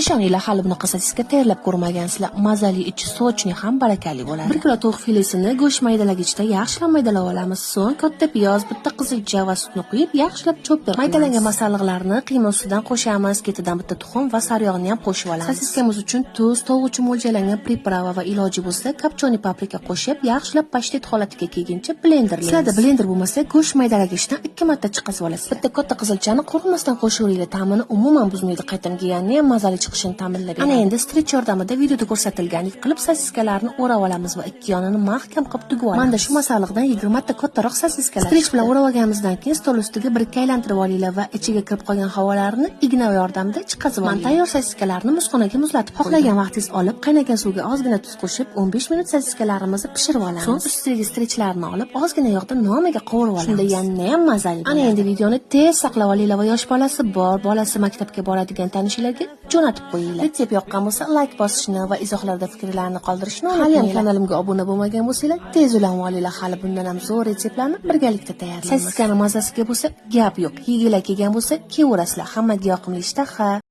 Ishoninglar, hali bunaqa sosiska tayyorlab ko'rmagansizlar. Mazali, ichi sochli ham barakali bo'ladi. 1 kilo tovuq filesini go'sht maydalagichda yaxshilab maydalab olamiz. So'ng katta piyoz, bitta qizilcha va sutni quyib, yaxshilab chopper qilamiz. Maydalangan masalliqlarni qiyma ustidan qo'shamiz. Ketidan bitta tuxum va sariyog'ni ham qo'shib olamiz. Sosiskamiz uchun tuz, tovuq uchun mo'ljallangan priprava va iloji bo'lsa, kapchoni paprika qo'shib, yaxshilab pashtet holatiga kelguncha blenderlaymiz. Sizlarda blender bo'lmasa, go'sht maydalagichdan 2 marta chiqazib olasiz. Bitta katta qizilchani qo'rqmasdan qo'shaveringlar. Ta'mini umuman buzmaydi, qaytamgani ham mazali chiqishini ta'minlaydi. Ana endi stretch yordamida videoda ko'rsatilgandek qilib sosiskalarni o'rab olamiz va ikki yonini mahkam qilib tugib olamiz. Menda shu masalliqdan 20 ta kattaroq sosiskalar. Stretch bilan o'rab olganimizdan keyin stol ustiga bir-ikki aylantirib olinglar va ichiga kirib qolgan havolarni igna yordamida chiqazib olinglar. Men tayyor sosiskalarni muzxonaga muzlatib xohlagan vaqtingiz olib, qaynagan suvga ozgina tuz qo'shib 15 minut sosiskalarimizni pishirib olamiz. So'ng ustiga stretchlarni olib, ozgina yog'da nomiga qovurib olamiz. Shunda yana ham mazali bo'ladi. Ana endi videoni tez saqlab olinglar va yosh bolasi bor, bolasi maktabga boradigan tanishlarga jo'natib qo'yinglar. Retsept yoqqan bo'lsa, like bosishni va izohlarda fikrlarni qoldirishni unutmanglar. Hali ham kanalimga obuna bo'lmagan bo'lsanglar, tez ulanib olinglar. Hali bundan ham zo'r retseptlarni birgalikda tayyorlaymiz. Sosiskani mazasiga bo'lsa, gap yo'q. Yegilak kelgan bo'lsa, keverasizlar. Hammaga yoqimli ishtaha.